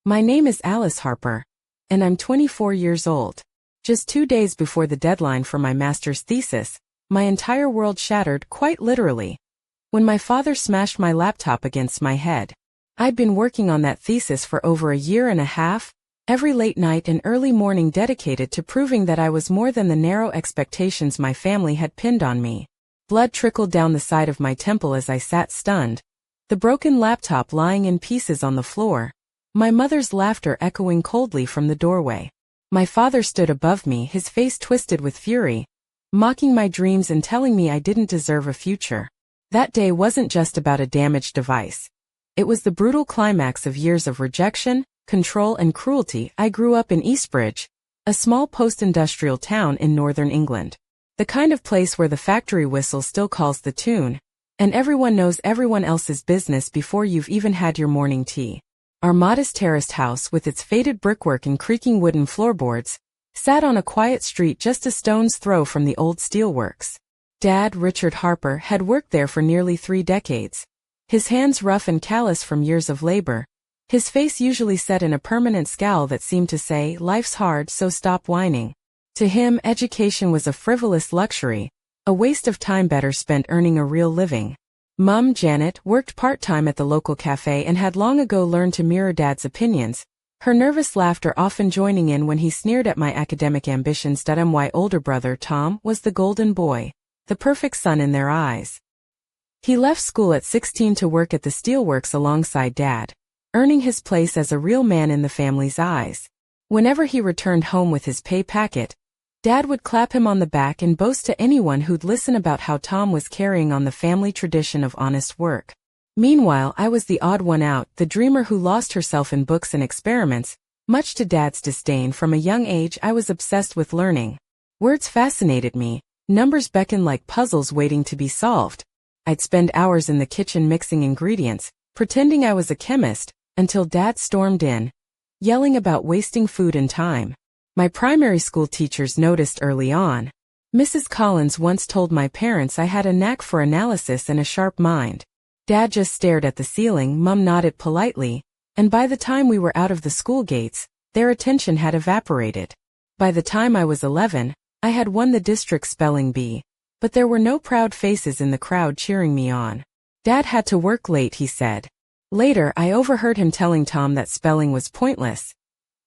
My name is Alice Harper, and I'm 24 years old. Just 2 days before the deadline for my master's thesis, my entire world shattered quite literally. When my father smashed my laptop against my head. I'd been working on that thesis for over a year and a half, every late night and early morning dedicated to proving that I was more than the narrow expectations my family had pinned on me. Blood trickled down the side of my temple as I sat stunned, the broken laptop lying in pieces on the floor, my mother's laughter echoing coldly from the doorway. My father stood above me, his face twisted with fury, mocking my dreams and telling me I didn't deserve a future. That day wasn't just about a damaged device. It was the brutal climax of years of rejection, control and cruelty. I grew up in Eastbridge, a small post-industrial town in northern England. The kind of place where the factory whistle still calls the tune, and everyone knows everyone else's business before you've even had your morning tea. Our modest terraced house with its faded brickwork and creaking wooden floorboards sat on a quiet street just a stone's throw from the old steelworks. Dad, Richard Harper, had worked there for nearly 3 decades. His hands rough and callous from years of labor, his face usually set in a permanent scowl that seemed to say, "Life's hard, so stop whining." To him, education was a frivolous luxury, a waste of time better spent earning a real living. Mum, Janet, worked part-time at the local cafe and had long ago learned to mirror Dad's opinions, her nervous laughter often joining in when he sneered at my academic ambitions. My older brother, Tom, was the golden boy, the perfect son in their eyes. He left school at 16 to work at the steelworks alongside Dad, earning his place as a real man in the family's eyes. Whenever he returned home with his pay packet, Dad would clap him on the back and boast to anyone who'd listen about how Tom was carrying on the family tradition of honest work. Meanwhile, I was the odd one out, the dreamer who lost herself in books and experiments. Much to Dad's disdain, from a young age I was obsessed with learning. Words fascinated me, numbers beckoned like puzzles waiting to be solved. I'd spend hours in the kitchen mixing ingredients, pretending I was a chemist, until Dad stormed in, yelling about wasting food and time. My primary school teachers noticed early on. Mrs. Collins once told my parents I had a knack for analysis and a sharp mind. Dad just stared at the ceiling, Mum nodded politely, and by the time we were out of the school gates, their attention had evaporated. By the time I was 11, I had won the district spelling bee, but there were no proud faces in the crowd cheering me on. Dad had to work late, he said. Later, I overheard him telling Tom that spelling was pointless.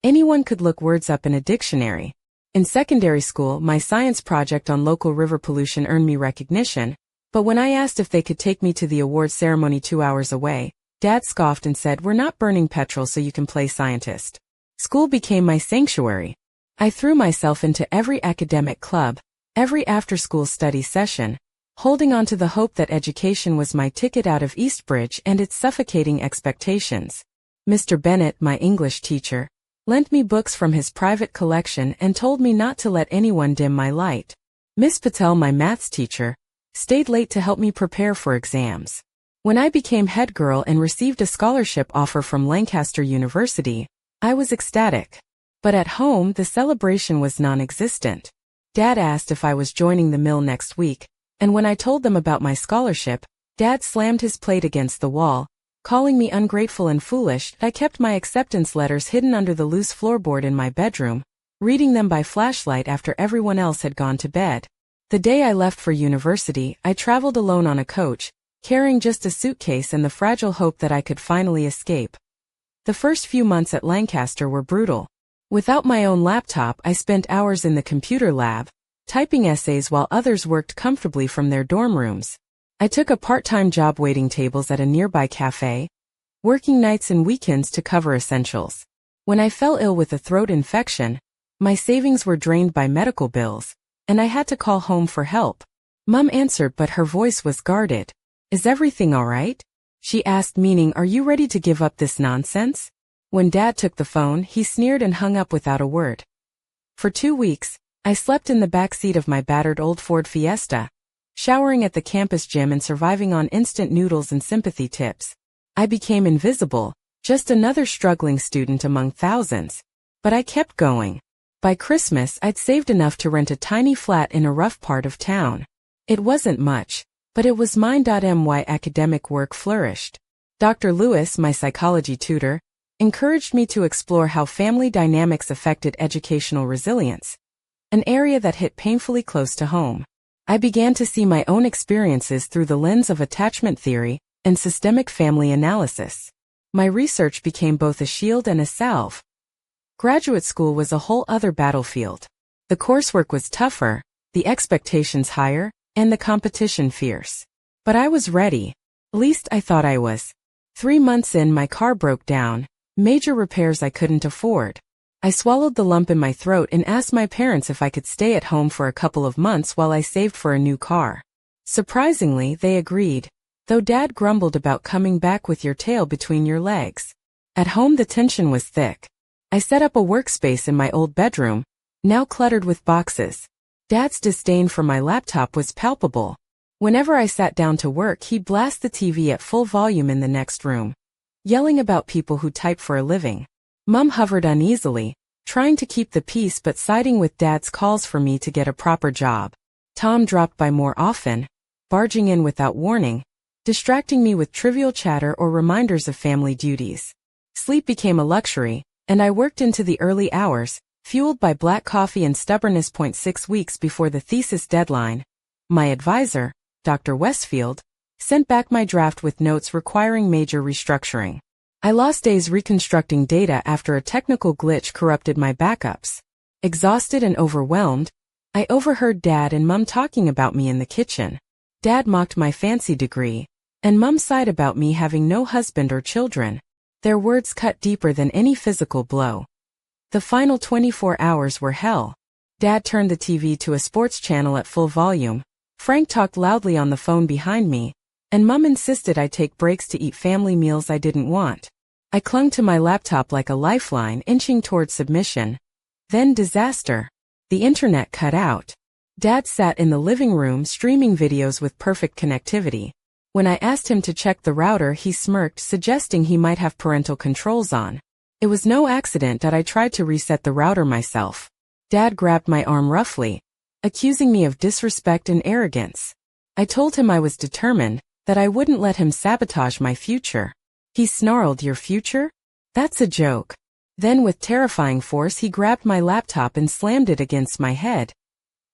Anyone could look words up in a dictionary. In secondary school, my science project on local river pollution earned me recognition, but when I asked if they could take me to the awards ceremony 2 hours away, Dad scoffed and said, "We're not burning petrol so you can play scientist." School became my sanctuary. I threw myself into every academic club, every after-school study session, holding on to the hope that education was my ticket out of Eastbridge and its suffocating expectations. Mr. Bennett, my English teacher, lent me books from his private collection and told me not to let anyone dim my light. Miss Patel, my maths teacher, stayed late to help me prepare for exams. When I became head girl and received a scholarship offer from Lancaster University, I was ecstatic. But at home, the celebration was non-existent. Dad asked if I was joining the mill next week, and when I told them about my scholarship, Dad slammed his plate against the wall, calling me ungrateful and foolish. I kept my acceptance letters hidden under the loose floorboard in my bedroom, reading them by flashlight after everyone else had gone to bed. The day I left for university, I traveled alone on a coach, carrying just a suitcase and the fragile hope that I could finally escape. The first few months at Lancaster were brutal. Without my own laptop, I spent hours in the computer lab, typing essays while others worked comfortably from their dorm rooms. I took a part-time job waiting tables at a nearby cafe, working nights and weekends to cover essentials. When I fell ill with a throat infection, my savings were drained by medical bills, and I had to call home for help. Mum answered, but her voice was guarded. "Is everything all right?" she asked, meaning, "Are you ready to give up this nonsense?" When Dad took the phone, he sneered and hung up without a word. For 2 weeks, I slept in the back seat of my battered old Ford Fiesta, showering at the campus gym and surviving on instant noodles and sympathy tips. I became invisible, just another struggling student among thousands. But I kept going. By Christmas, I'd saved enough to rent a tiny flat in a rough part of town. It wasn't much, but it was mine. My academic work flourished. Dr. Lewis, my psychology tutor, encouraged me to explore how family dynamics affected educational resilience, an area that hit painfully close to home. I began to see my own experiences through the lens of attachment theory and systemic family analysis. My research became both a shield and a salve. Graduate school was a whole other battlefield. The coursework was tougher, the expectations higher, and the competition fierce. But I was ready. At least I thought I was. 3 months in, my car broke down, major repairs I couldn't afford. I swallowed the lump in my throat and asked my parents if I could stay at home for a couple of months while I saved for a new car. Surprisingly, they agreed, though Dad grumbled about coming back with your tail between your legs. At home the tension was thick. I set up a workspace in my old bedroom, now cluttered with boxes. Dad's disdain for my laptop was palpable. Whenever I sat down to work, he'd blast the TV at full volume in the next room, yelling about people who type for a living. Mum hovered uneasily, trying to keep the peace but siding with Dad's calls for me to get a proper job. Tom dropped by more often, barging in without warning, distracting me with trivial chatter or reminders of family duties. Sleep became a luxury, and I worked into the early hours, fueled by black coffee and stubbornness. 6 weeks before the thesis deadline, my advisor, Dr. Westfield, sent back my draft with notes requiring major restructuring. I lost days reconstructing data after a technical glitch corrupted my backups. Exhausted and overwhelmed, I overheard Dad and Mum talking about me in the kitchen. Dad mocked my fancy degree, and Mum sighed about me having no husband or children. Their words cut deeper than any physical blow. The final 24 hours were hell. Dad turned the TV to a sports channel at full volume. Frank talked loudly on the phone behind me, and Mum insisted I take breaks to eat family meals I didn't want. I clung to my laptop like a lifeline, inching toward submission. Then disaster. The internet cut out. Dad sat in the living room streaming videos with perfect connectivity. When I asked him to check the router, he smirked, suggesting he might have parental controls on. It was no accident that I tried to reset the router myself. Dad grabbed my arm roughly, accusing me of disrespect and arrogance. I told him I was determined, that I wouldn't let him sabotage my future. He snarled, "Your future? That's a joke." Then with terrifying force he grabbed my laptop and slammed it against my head.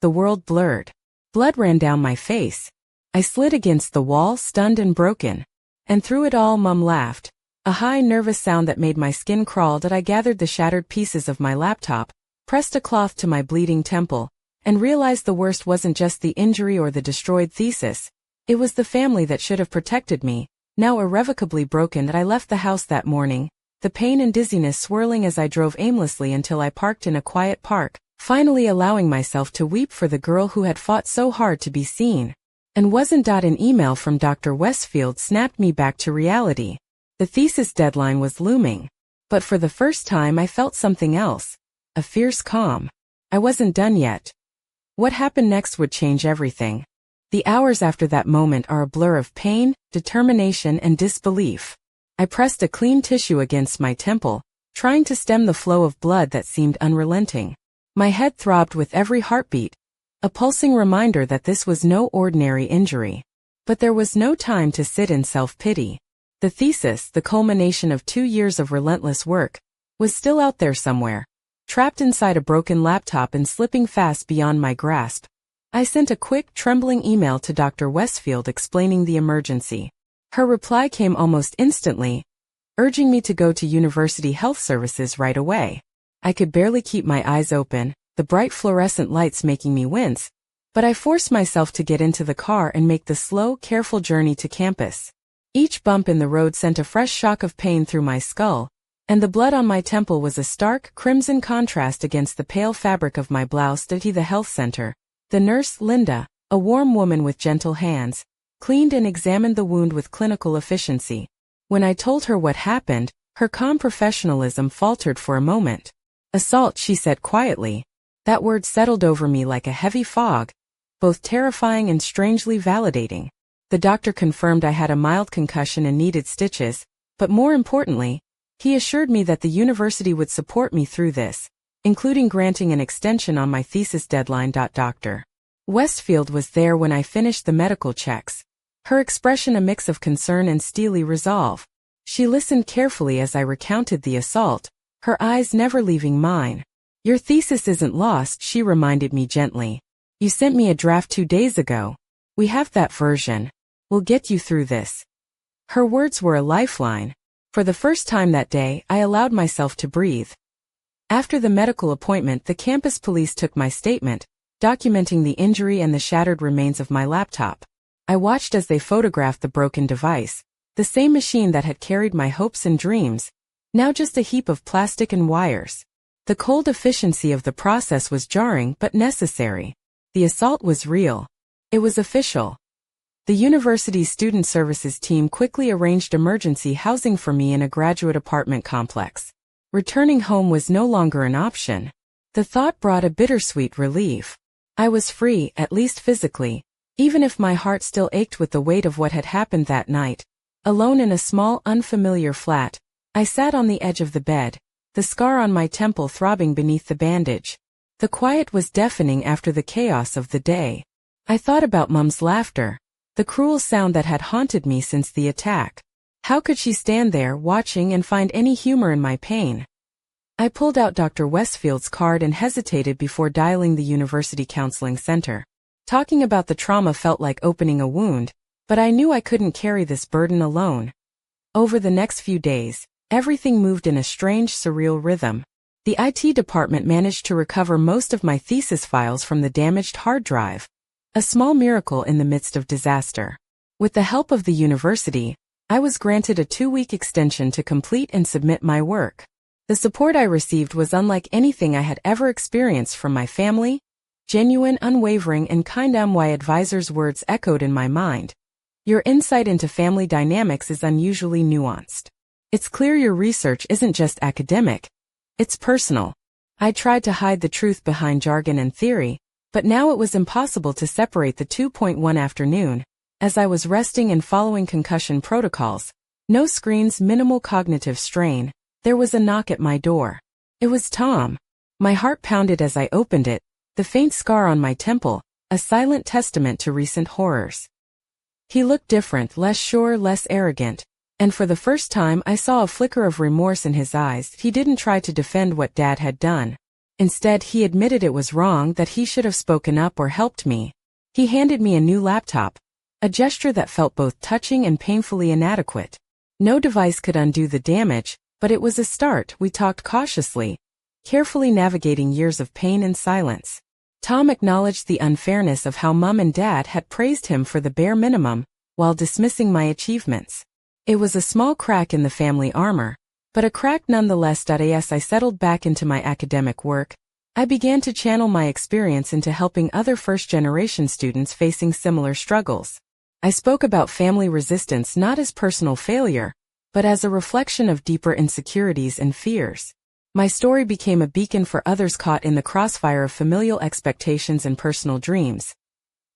The world blurred. Blood ran down my face. I slid against the wall, stunned and broken. And through it all Mum laughed, a high nervous sound that made my skin crawl. That I gathered the shattered pieces of my laptop, pressed a cloth to my bleeding temple, and realized the worst wasn't just the injury or the destroyed thesis. It was the family that should have protected me, now irrevocably broken. That I left the house that morning, the pain and dizziness swirling as I drove aimlessly until I parked in a quiet park, finally allowing myself to weep for the girl who had fought so hard to be seen. And wasn't. An email from Dr. Westfield snapped me back to reality. The thesis deadline was looming. But for the first time I felt something else, a fierce calm. I wasn't done yet. What happened next would change everything. The hours after that moment are a blur of pain, determination, and disbelief. I pressed a clean tissue against my temple, trying to stem the flow of blood that seemed unrelenting. My head throbbed with every heartbeat, a pulsing reminder that this was no ordinary injury. But there was no time to sit in self-pity. The thesis, the culmination of 2 years of relentless work, was still out there somewhere, trapped inside a broken laptop and slipping fast beyond my grasp. I sent a quick, trembling email to Dr. Westfield explaining the emergency. Her reply came almost instantly, urging me to go to University Health Services right away. I could barely keep my eyes open, the bright fluorescent lights making me wince, but I forced myself to get into the car and make the slow, careful journey to campus. Each bump in the road sent a fresh shock of pain through my skull, and the blood on my temple was a stark, crimson contrast against the pale fabric of my blouse. At the health center, the nurse, Linda, a warm woman with gentle hands, cleaned and examined the wound with clinical efficiency. When I told her what happened, her calm professionalism faltered for a moment. "Assault," she said quietly. That word settled over me like a heavy fog, both terrifying and strangely validating. The doctor confirmed I had a mild concussion and needed stitches, but more importantly, he assured me that the university would support me through this, including granting an extension on my thesis deadline. Dr. Westfield was there when I finished the medical checks, her expression a mix of concern and steely resolve. She listened carefully as I recounted the assault, her eyes never leaving mine. "Your thesis isn't lost," she reminded me gently. "You sent me a draft 2 days ago. We have that version. We'll get you through this." Her words were a lifeline. For the first time that day, I allowed myself to breathe. After the medical appointment, the campus police took my statement, documenting the injury and the shattered remains of my laptop. I watched as they photographed the broken device, the same machine that had carried my hopes and dreams, now just a heap of plastic and wires. The cold efficiency of the process was jarring but necessary. The assault was real. It was official. The university's student services team quickly arranged emergency housing for me in a graduate apartment complex. Returning home was no longer an option. The thought brought a bittersweet relief. I was free, at least physically, even if my heart still ached with the weight of what had happened that night. Alone in a small, unfamiliar flat, I sat on the edge of the bed, the scar on my temple throbbing beneath the bandage. The quiet was deafening after the chaos of the day. I thought about Mum's laughter, the cruel sound that had haunted me since the attack. How could she stand there watching and find any humor in my pain? I pulled out Dr. Westfield's card and hesitated before dialing the University Counseling Center. Talking about the trauma felt like opening a wound, but I knew I couldn't carry this burden alone. Over the next few days, everything moved in a strange, surreal rhythm. The IT department managed to recover most of my thesis files from the damaged hard drive. A small miracle in the midst of disaster. With the help of the university, I was granted a 2-week extension to complete and submit my work. The support I received was unlike anything I had ever experienced from my family. Genuine, unwavering, and kind. My advisor's words echoed in my mind. "Your insight into family dynamics is unusually nuanced. It's clear your research isn't just academic. It's personal." I tried to hide the truth behind jargon and theory, but now it was impossible to separate the two. One afternoon, as I was resting and following concussion protocols, no screens, minimal cognitive strain, there was a knock at my door. It was Tom. My heart pounded as I opened it, the faint scar on my temple, a silent testament to recent horrors. He looked different, less sure, less arrogant, and for the first time I saw a flicker of remorse in his eyes. He didn't try to defend what Dad had done. Instead, he admitted it was wrong, that he should have spoken up or helped me. He handed me a new laptop, a gesture that felt both touching and painfully inadequate. No device could undo the damage, but it was a start. We talked cautiously, carefully navigating years of pain in silence. Tom acknowledged the unfairness of how Mum and Dad had praised him for the bare minimum, while dismissing my achievements. It was a small crack in the family armor, but a crack nonetheless. As I settled back into my academic work, I began to channel my experience into helping other first-generation students facing similar struggles. I spoke about family resistance not as personal failure, but as a reflection of deeper insecurities and fears. My story became a beacon for others caught in the crossfire of familial expectations and personal dreams.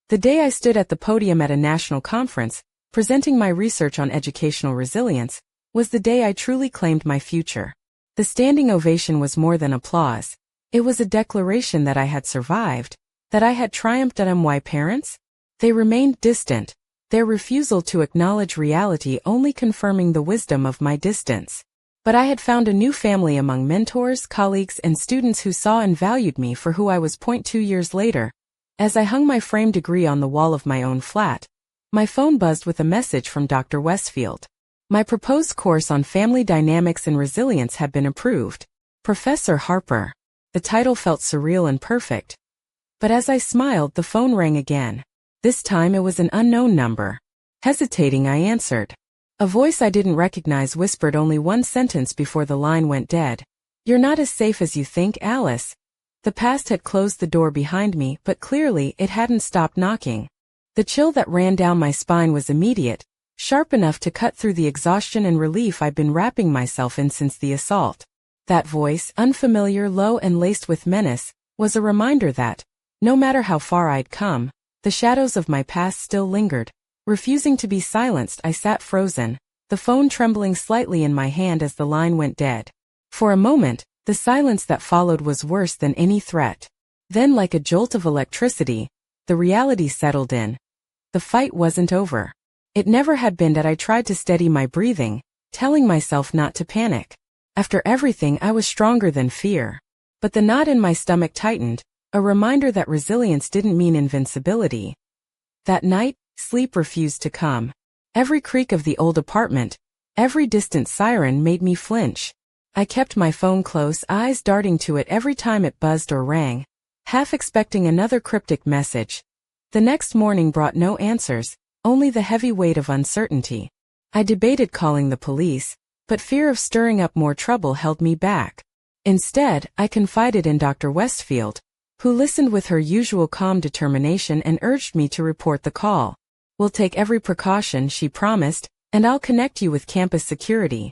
The day I stood at the podium at a national conference, presenting my research on educational resilience, was the day I truly claimed my future. The standing ovation was more than applause. It was a declaration that I had survived, that I had triumphed. My parents? They remained distant, their refusal to acknowledge reality only confirming the wisdom of my distance. But I had found a new family among mentors, colleagues, and students who saw and valued me for who I was. 2 years later, as I hung my framed degree on the wall of my own flat, my phone buzzed with a message from Dr. Westfield. My proposed course on family dynamics and resilience had been approved. Professor Harper. The title felt surreal and perfect. But as I smiled, the phone rang again. This time it was an unknown number. Hesitating, I answered. A voice I didn't recognize whispered only one sentence before the line went dead. "You're not as safe as you think, Alice." The past had closed the door behind me, but clearly it hadn't stopped knocking. The chill that ran down my spine was immediate, sharp enough to cut through the exhaustion and relief I'd been wrapping myself in since the assault. That voice, unfamiliar, low, and laced with menace, was a reminder that, no matter how far I'd come, the shadows of my past still lingered. Refusing to be silenced, I sat frozen, the phone trembling slightly in my hand as the line went dead. For a moment, the silence that followed was worse than any threat. Then, like a jolt of electricity, the reality settled in. The fight wasn't over. It never had been. That I tried to steady my breathing, telling myself not to panic. After everything, I was stronger than fear. But the knot in my stomach tightened, a reminder that resilience didn't mean invincibility. That night, sleep refused to come. Every creak of the old apartment, every distant siren made me flinch. I kept my phone close, eyes darting to it every time it buzzed or rang, half expecting another cryptic message. The next morning brought no answers, only the heavy weight of uncertainty. I debated calling the police, but fear of stirring up more trouble held me back. Instead, I confided in Dr. Westfield, who listened with her usual calm determination and urged me to report the call. "We'll take every precaution," she promised, "and I'll connect you with campus security."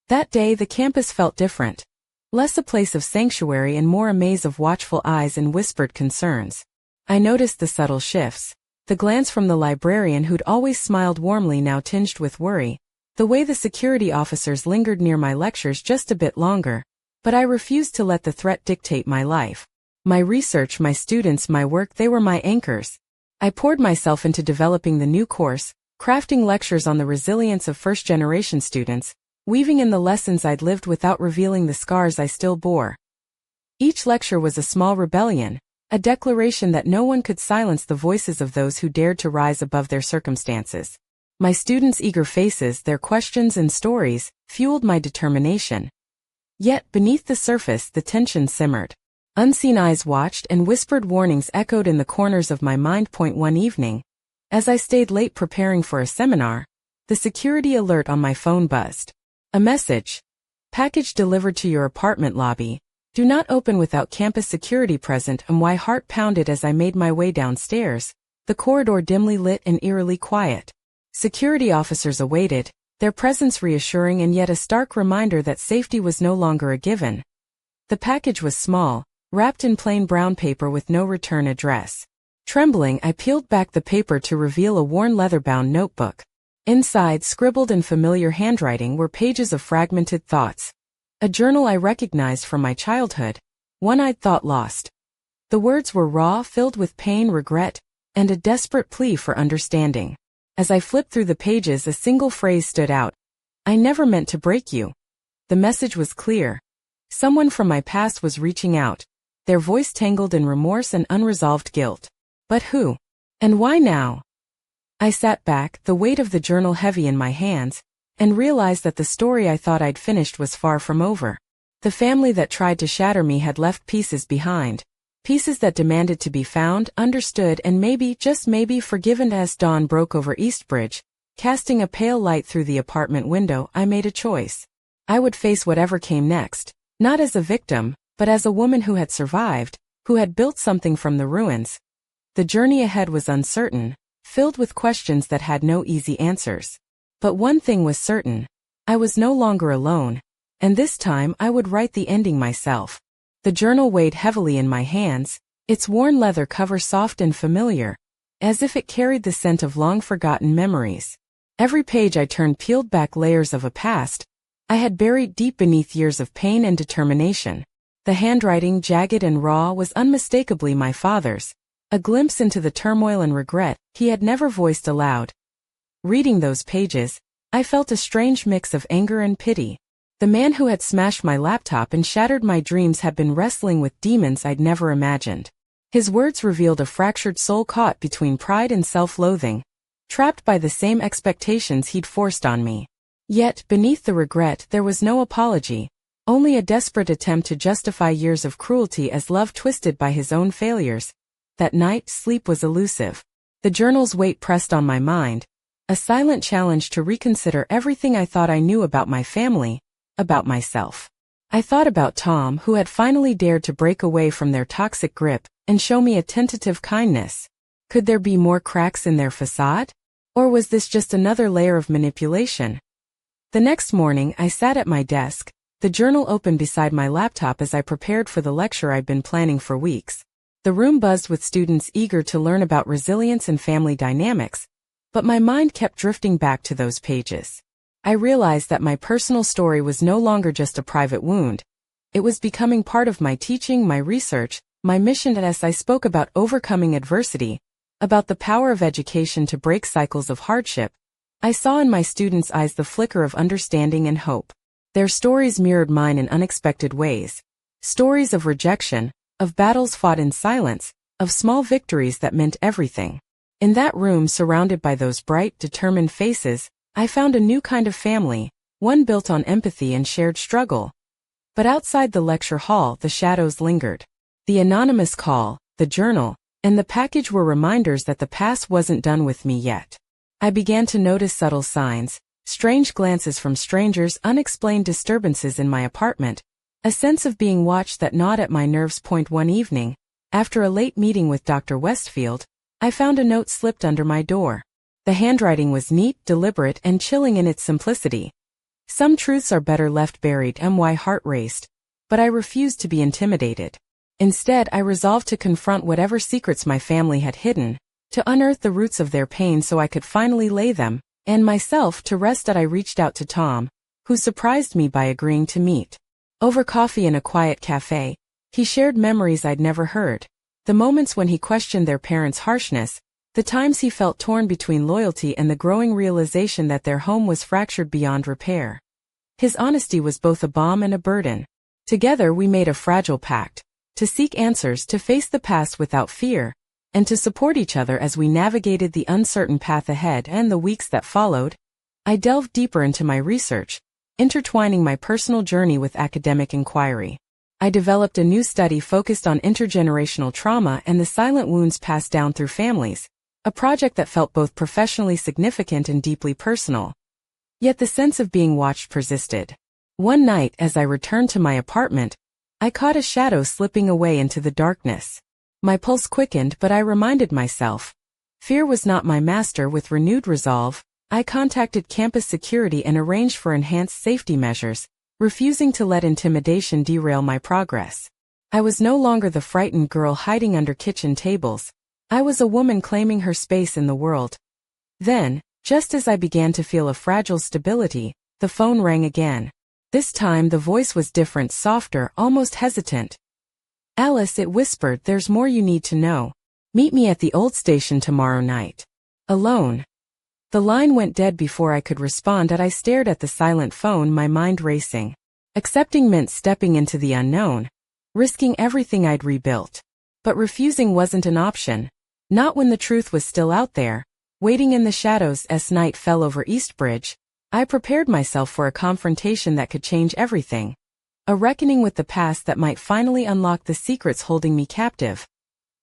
That day the campus felt different. Less a place of sanctuary and more a maze of watchful eyes and whispered concerns. I noticed the subtle shifts. The glance from the librarian who'd always smiled warmly now tinged with worry. The way the security officers lingered near my lectures just a bit longer. But I refused to let the threat dictate my life. My research, my students, my work, they were my anchors. I poured myself into developing the new course, crafting lectures on the resilience of first-generation students, weaving in the lessons I'd lived without revealing the scars I still bore. Each lecture was a small rebellion, a declaration that no one could silence the voices of those who dared to rise above their circumstances. My students' eager faces, their questions and stories, fueled my determination. Yet, beneath the surface, the tension simmered. Unseen eyes watched and whispered warnings echoed in the corners of my mind. One evening, as I stayed late preparing for a seminar, the security alert on my phone buzzed. A message. Package delivered to your apartment lobby. Do not open without campus security present. My heart pounded as I made my way downstairs, the corridor dimly lit and eerily quiet. Security officers awaited, their presence reassuring and yet a stark reminder that safety was no longer a given. The package was small, wrapped in plain brown paper with no return address. Trembling, I peeled back the paper to reveal a worn leather-bound notebook. Inside, scribbled in familiar handwriting, were pages of fragmented thoughts. A journal I recognized from my childhood, one I'd thought lost. The words were raw, filled with pain, regret, and a desperate plea for understanding. As I flipped through the pages, a single phrase stood out. "I never meant to break you." The message was clear. Someone from my past was reaching out, their voice tangled in remorse and unresolved guilt. But who? And why now? I sat back, the weight of the journal heavy in my hands, and realized that the story I thought I'd finished was far from over. The family that tried to shatter me had left pieces behind. Pieces that demanded to be found, understood, and maybe, just maybe, forgiven. As dawn broke over Eastbridge, casting a pale light through the apartment window, I made a choice. I would face whatever came next, not as a victim, but as a woman who had survived, who had built something from the ruins. The journey ahead was uncertain, filled with questions that had no easy answers. But one thing was certain. I was no longer alone, and this time I would write the ending myself. The journal weighed heavily in my hands, its worn leather cover soft and familiar, as if it carried the scent of long-forgotten memories. Every page I turned peeled back layers of a past I had buried deep beneath years of pain and determination. The handwriting, jagged and raw, was unmistakably my father's, a glimpse into the turmoil and regret he had never voiced aloud. Reading those pages, I felt a strange mix of anger and pity. The man who had smashed my laptop and shattered my dreams had been wrestling with demons I'd never imagined. His words revealed a fractured soul caught between pride and self-loathing, trapped by the same expectations he'd forced on me. Yet, beneath the regret, there was no apology, only a desperate attempt to justify years of cruelty as love twisted by his own failures. That night, sleep was elusive. The journal's weight pressed on my mind, a silent challenge to reconsider everything I thought I knew about my family, about myself. I thought about Tom, who had finally dared to break away from their toxic grip and show me a tentative kindness. Could there be more cracks in their facade? Or was this just another layer of manipulation? The next morning, I sat at my desk, the journal open beside my laptop as I prepared for the lecture I'd been planning for weeks. The room buzzed with students eager to learn about resilience and family dynamics, but my mind kept drifting back to those pages. I realized that my personal story was no longer just a private wound. It was becoming part of my teaching, my research, my mission. As I spoke about overcoming adversity, about the power of education to break cycles of hardship, I saw in my students' eyes the flicker of understanding and hope. Their stories mirrored mine in unexpected ways. Stories of rejection, of battles fought in silence, of small victories that meant everything. In that room, surrounded by those bright, determined faces, I found a new kind of family, one built on empathy and shared struggle. But outside the lecture hall, the shadows lingered. The anonymous call, the journal, and the package were reminders that the past wasn't done with me yet. I began to notice subtle signs, strange glances from strangers, unexplained disturbances in my apartment, a sense of being watched that gnawed at my nerves. One evening, after a late meeting with Dr. Westfield, I found a note slipped under my door. The handwriting was neat, deliberate, and chilling in its simplicity. Some truths are better left buried. My heart raced, but I refused to be intimidated. Instead, I resolved to confront whatever secrets my family had hidden, to unearth the roots of their pain so I could finally lay them, and myself, to rest. I reached out to Tom, who surprised me by agreeing to meet. Over coffee in a quiet cafe, he shared memories I'd never heard. The moments when he questioned their parents' harshness, the times he felt torn between loyalty and the growing realization that their home was fractured beyond repair. His honesty was both a balm and a burden. Together we made a fragile pact, to seek answers, to face the past without fear, and to support each other as we navigated the uncertain path ahead. And the weeks that followed, I delved deeper into my research, intertwining my personal journey with academic inquiry. I developed a new study focused on intergenerational trauma and the silent wounds passed down through families, a project that felt both professionally significant and deeply personal. Yet the sense of being watched persisted. One night, as I returned to my apartment, I caught a shadow slipping away into the darkness. My pulse quickened, but I reminded myself, fear was not my master. With renewed resolve, I contacted campus security and arranged for enhanced safety measures, refusing to let intimidation derail my progress. I was no longer the frightened girl hiding under kitchen tables. I was a woman claiming her space in the world. Then, just as I began to feel a fragile stability, the phone rang again. This time the voice was different, softer, almost hesitant. "Alice," it whispered, "there's more you need to know. Meet me at the old station tomorrow night." Alone. The line went dead before I could respond. I stared at the silent phone, my mind racing. Accepting meant stepping into the unknown, risking everything I'd rebuilt. But refusing wasn't an option. Not when the truth was still out there, waiting in the shadows. As night fell over Eastbridge, I prepared myself for a confrontation that could change everything. A reckoning with the past that might finally unlock the secrets holding me captive.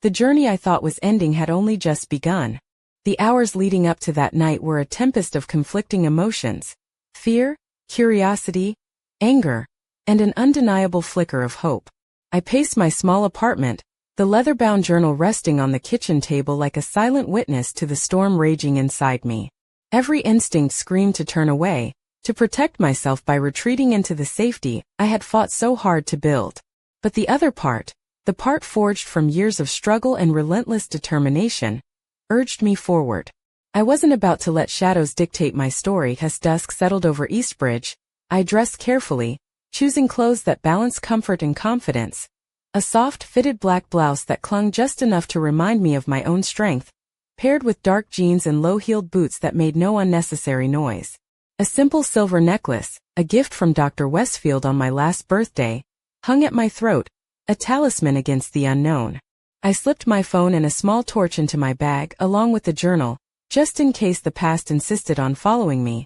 The journey I thought was ending had only just begun. The hours leading up to that night were a tempest of conflicting emotions: fear, curiosity, anger, and an undeniable flicker of hope. I paced my small apartment, the leather-bound journal resting on the kitchen table like a silent witness to the storm raging inside me. Every instinct screamed to turn away, to protect myself by retreating into the safety I had fought so hard to build. But the other part, the part forged from years of struggle and relentless determination, urged me forward. I wasn't about to let shadows dictate my story. As dusk settled over Eastbridge, I dressed carefully, choosing clothes that balanced comfort and confidence. A soft, fitted black blouse that clung just enough to remind me of my own strength, paired with dark jeans and low-heeled boots that made no unnecessary noise. A simple silver necklace, a gift from Dr. Westfield on my last birthday, hung at my throat, a talisman against the unknown. I slipped my phone and a small torch into my bag along with the journal, just in case the past insisted on following me.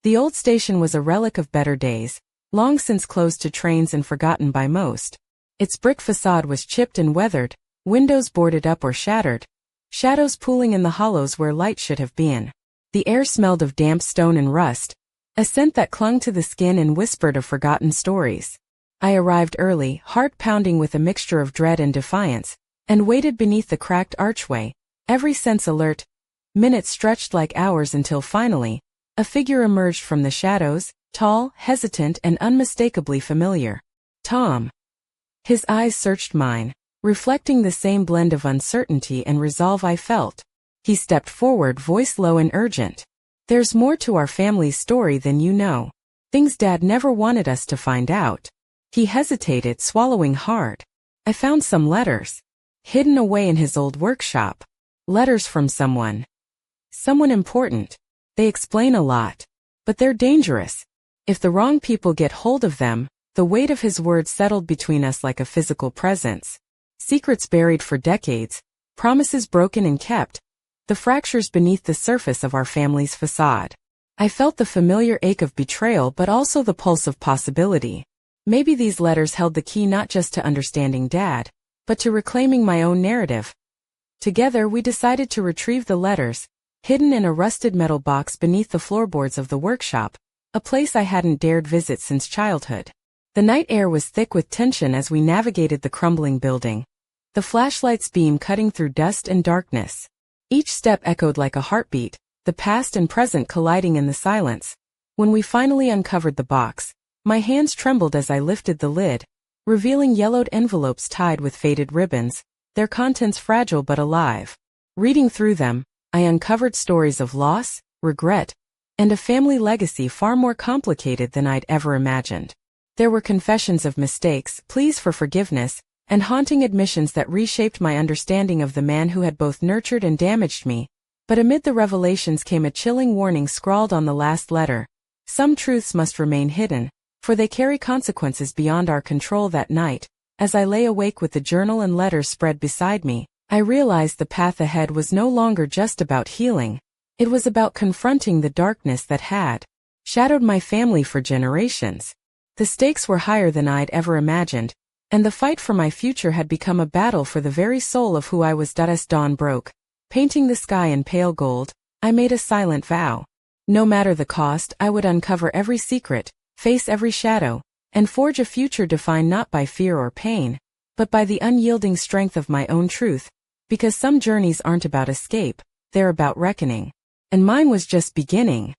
The old station was a relic of better days, long since closed to trains and forgotten by most. Its brick facade was chipped and weathered, windows boarded up or shattered, shadows pooling in the hollows where light should have been. The air smelled of damp stone and rust, a scent that clung to the skin and whispered of forgotten stories. I arrived early, heart pounding with a mixture of dread and defiance, and waited beneath the cracked archway, every sense alert. Minutes stretched like hours until finally, a figure emerged from the shadows, tall, hesitant, and unmistakably familiar. Tom. His eyes searched mine, reflecting the same blend of uncertainty and resolve I felt. He stepped forward, voice low and urgent. "There's more to our family's story than you know. Things Dad never wanted us to find out." He hesitated, swallowing hard. "I found some letters, hidden away in his old workshop. Letters from someone important. They explain a lot. But they're dangerous. If the wrong people get hold of them, the weight of his words settled between us like a physical presence. Secrets buried for decades, promises broken and kept, the fractures beneath the surface of our family's facade. I felt the familiar ache of betrayal but also the pulse of possibility. Maybe these letters held the key not just to understanding Dad, but to reclaiming my own narrative. Together we decided to retrieve the letters, hidden in a rusted metal box beneath the floorboards of the workshop, a place I hadn't dared visit since childhood. The night air was thick with tension as we navigated the crumbling building, the flashlight's beam cutting through dust and darkness. Each step echoed like a heartbeat, the past and present colliding in the silence. When we finally uncovered the box, my hands trembled as I lifted the lid, revealing yellowed envelopes tied with faded ribbons, their contents fragile but alive. Reading through them, I uncovered stories of loss, regret, and a family legacy far more complicated than I'd ever imagined. There were confessions of mistakes, pleas for forgiveness, and haunting admissions that reshaped my understanding of the man who had both nurtured and damaged me. But amid the revelations came a chilling warning scrawled on the last letter. Some truths must remain hidden, for they carry consequences beyond our control. That night, as I lay awake with the journal and letters spread beside me, I realized the path ahead was no longer just about healing. It was about confronting the darkness that had shadowed my family for generations. The stakes were higher than I'd ever imagined, and the fight for my future had become a battle for the very soul of who I was. As dawn broke, painting the sky in pale gold, I made a silent vow. No matter the cost, I would uncover every secret, face every shadow, and forge a future defined not by fear or pain, but by the unyielding strength of my own truth, because some journeys aren't about escape, they're about reckoning. And mine was just beginning.